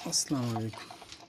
अस्सलाम वालेकुम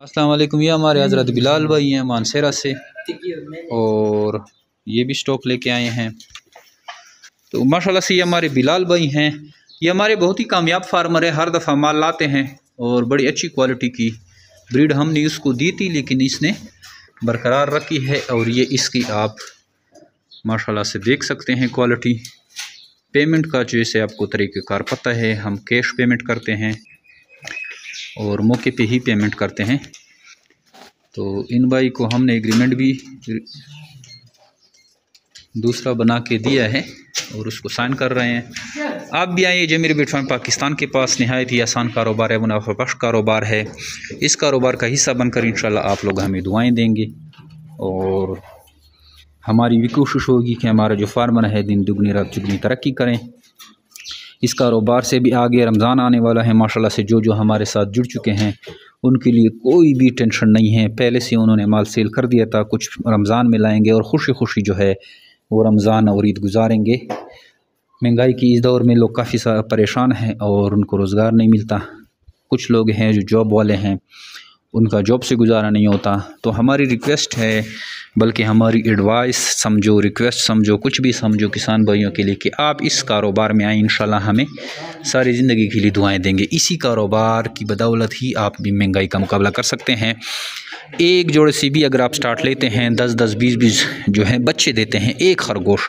अस्सलाम वालेकुम। ये हमारे हज़रत बिलाल भाई हैं मानसेरा से और ये भी स्टॉक लेके आए हैं। तो माशाल्लाह से ये हमारे बिलाल भाई हैं। ये हमारे बहुत ही कामयाब फार्मर है, हर दफ़ा माल लाते हैं और बड़ी अच्छी क्वालिटी की ब्रीड हमने उसको दी थी लेकिन इसने बरकरार रखी है। और ये इसकी आप माशाल्लाह से देख सकते हैं क्वालिटी। पेमेंट का जैसे आपको तरीक़ेकार पता है, हम कैश पेमेंट करते हैं और मौके पे ही पेमेंट करते हैं। तो इन भाई को हमने एग्रीमेंट भी दूसरा बना के दिया है और उसको साइन कर रहे हैं। आप भी आइए जमीर बिट फार्म पाकिस्तान के पास नहायत ही आसान कारोबार है, मुनाफा बख्श कारोबार है। इस कारोबार का हिस्सा बनकर इंशाल्लाह आप लोग हमें दुआएं देंगे और हमारी भी कोशिश होगी कि हमारा जो फार्मर है दिन दुगनी रात चुगनी तरक्की करें। इस कारोबार से भी आगे रमज़ान आने वाला है माशाल्लाह से। जो जो हमारे साथ जुड़ चुके हैं उनके लिए कोई भी टेंशन नहीं है, पहले से उन्होंने माल सेल कर दिया था, कुछ रमज़ान में लाएंगे और खुशी खुशी जो है वो रमज़ान और ईद गुजारेंगे। महंगाई की इस दौर में लोग काफ़ी परेशान हैं और उनको रोज़गार नहीं मिलता। कुछ लोग हैं जो जॉब वाले हैं, उनका जॉब से गुजारा नहीं होता। तो हमारी रिक्वेस्ट है, बल्कि हमारी एडवाइस समझो, रिक्वेस्ट समझो, कुछ भी समझो किसान भाइयों के लिए कि आप इस कारोबार में आए, इंशाल्लाह हमें सारी ज़िंदगी के लिए दुआएं देंगे। इसी कारोबार की बदौलत ही आप भी महंगाई का मुकाबला कर सकते हैं। एक जोड़े से भी अगर आप स्टार्ट लेते हैं 10-10, 20-20 जो है बच्चे देते हैं एक खरगोश।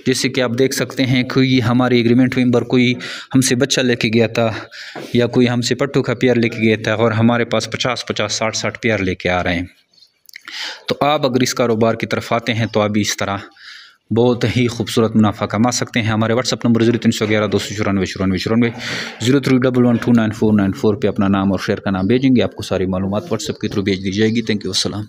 जैसे कि आप देख सकते हैं कोई हमारे एग्रीमेंट मेंबर कोई हमसे बच्चा लेके गया था या कोई हमसे पट्टू का पेयर लेके गया था और हमारे पास 50-50, 60-60 पेयर लेके आ रहे हैं। तो आप अगर इस कारोबार की तरफ आते हैं तो आप भी इस तरह बहुत ही खूबसूरत मुनाफा कमा सकते हैं। हमारे व्हाट्सअप नंबर 0311 294 94 0311299494 पे अपना नाम और शेयर का नाम भेजेंगे, आपको सारी मालूमात व्हाट्सअप के थ्रू भेज दी जाएगी। थैंक यू, अस्सलाम।